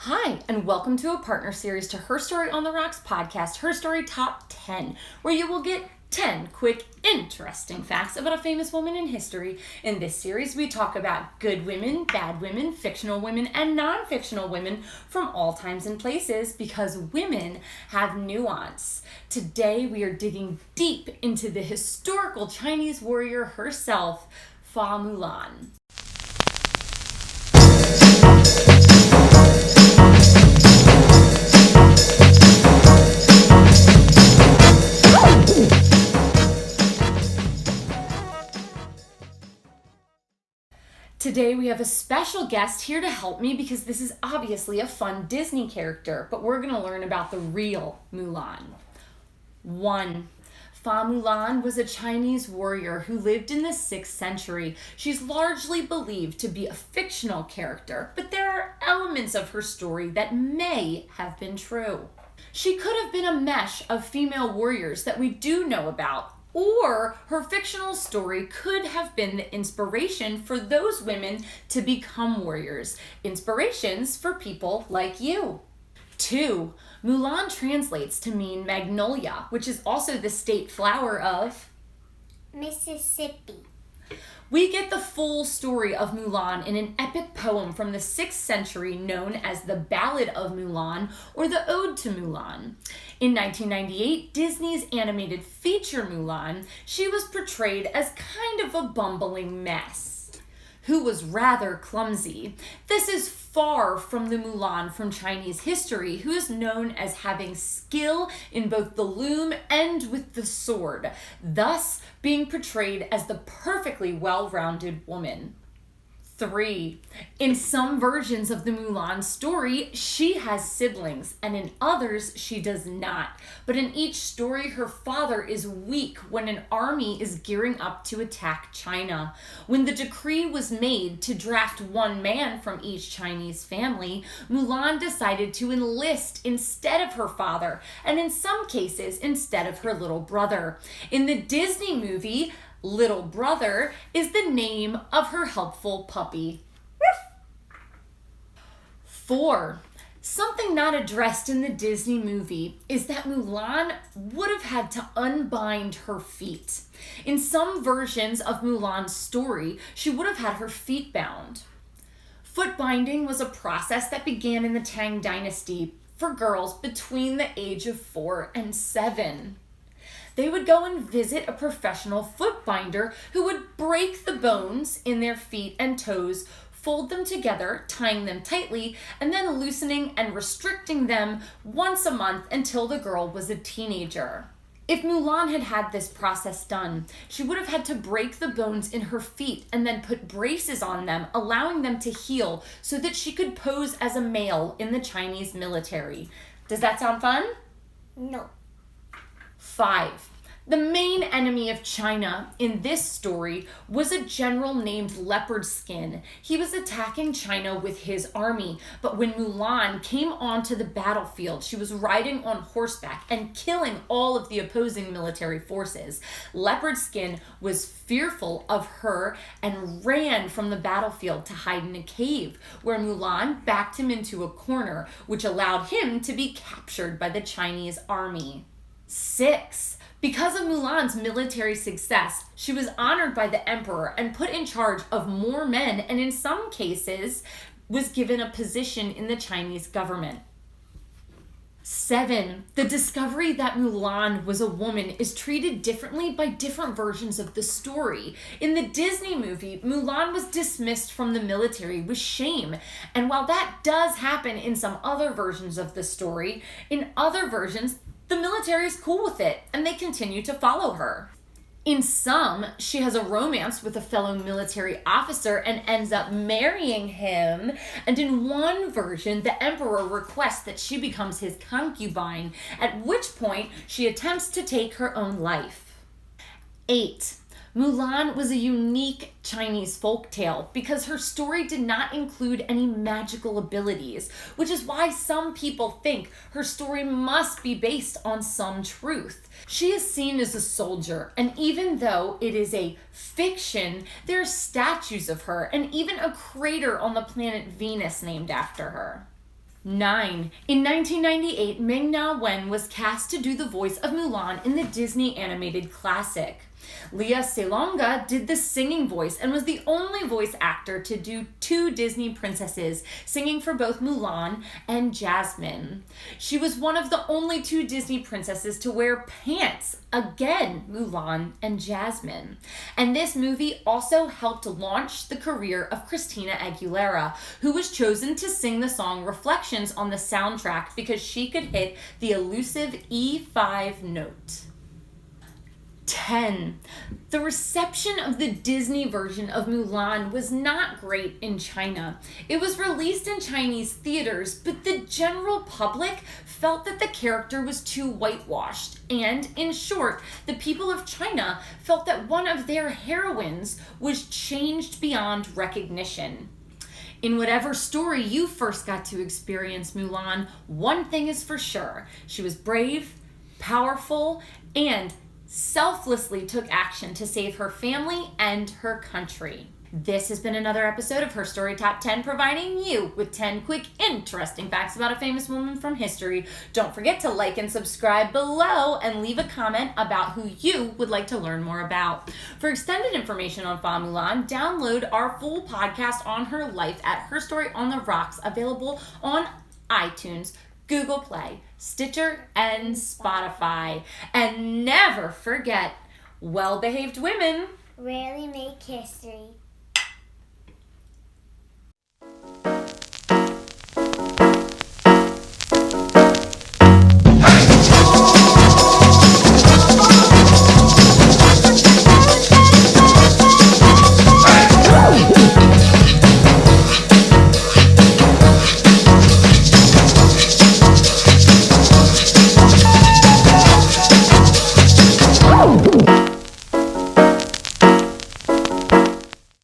Hi, and welcome to a partner series to Her Story on the Rocks podcast, Her Story Top 10, where you will get 10 quick, interesting facts about a famous woman in history. In this series, we talk about good women, bad women, fictional women, and non-fictional women from all times and places because women have nuance. Today, we are digging deep into the historical Chinese warrior herself, Hua Mulan. Today we have a special guest here to help me because this is obviously a fun Disney character, but we're going to learn about the real Mulan. 1. Hua Mulan was a Chinese warrior who lived in the 6th century. She's largely believed to be a fictional character, but there are elements of her story that may have been true. She could have been a mesh of female warriors that we do know about, or her fictional story could have been the inspiration for those women to become warriors. Inspirations for people like you. 2. Mulan translates to mean magnolia, which is also the state flower of Mississippi. We get the full story of Mulan in an epic poem from the 6th century known as the Ballad of Mulan or the Ode to Mulan. In 1998, Disney's animated feature Mulan, she was portrayed as kind of a bumbling mess who was rather clumsy. This is far from the Mulan from Chinese history, who is known as having skill in both the loom and with the sword, thus being portrayed as the perfectly well-rounded woman. 3. In some versions of the Mulan story, she has siblings, and in others, she does not. But in each story, her father is weak when an army is gearing up to attack China. When the decree was made to draft one man from each Chinese family, Mulan decided to enlist instead of her father, and in some cases, instead of her little brother. In the Disney movie, Little Brother is the name of her helpful puppy. 4. Something not addressed in the Disney movie is that Mulan would have had to unbind her feet. In some versions of Mulan's story, she would have had her feet bound. Foot binding was a process that began in the Tang Dynasty for girls between the age of 4 and 7. They would go and visit a professional foot binder who would break the bones in their feet and toes, fold them together, tying them tightly, and then loosening and restricting them once a month until the girl was a teenager. If Mulan had had this process done, she would have had to break the bones in her feet and then put braces on them, allowing them to heal so that she could pose as a male in the Chinese military. Does that sound fun? No. 5. The main enemy of China in this story was a general named Leopard Skin. He was attacking China with his army, but when Mulan came onto the battlefield, she was riding on horseback and killing all of the opposing military forces. Leopard Skin was fearful of her and ran from the battlefield to hide in a cave, where Mulan backed him into a corner, which allowed him to be captured by the Chinese army. 6. Because of Mulan's military success, she was honored by the emperor and put in charge of more men, and in some cases was given a position in the Chinese government. 7. The discovery that Mulan was a woman is treated differently by different versions of the story. In the Disney movie, Mulan was dismissed from the military with shame, and while that does happen in some other versions of the story, in other versions, the military is cool with it, and they continue to follow her. In some, she has a romance with a fellow military officer and ends up marrying him. And in one version, the emperor requests that she becomes his concubine, at which point she attempts to take her own life. 8. Mulan was a unique Chinese folktale because her story did not include any magical abilities, which is why some people think her story must be based on some truth. She is seen as a soldier, and even though it is a fiction, there are statues of her and even a crater on the planet Venus named after her. 9. In 1998, Ming-Na Wen was cast to do the voice of Mulan in the Disney animated classic. Lea Salonga did the singing voice and was the only voice actor to do 2 Disney princesses, singing for both Mulan and Jasmine. She was one of the only 2 Disney princesses to wear pants, again, Mulan and Jasmine. And this movie also helped launch the career of Christina Aguilera, who was chosen to sing the song Reflections on the soundtrack because she could hit the elusive E5 note. 10. The reception of the Disney version of Mulan was not great in China. It was released in Chinese theaters, but the general public felt that the character was too whitewashed. And, in short, the people of China felt that one of their heroines was changed beyond recognition. In whatever story you first got to experience Mulan, one thing is for sure. She was brave, powerful, and selflessly took action to save her family and her country. This has been another episode of Her Story Top 10, providing you with 10 quick, interesting facts about a famous woman from history. Don't forget to like and subscribe below and leave a comment about who you would like to learn more about. For extended information on Hua Mulan, download our full podcast on her life at Her Story on the Rocks, available on iTunes, Google Play, Stitcher, and Spotify. And never forget, well-behaved women Rarely make history.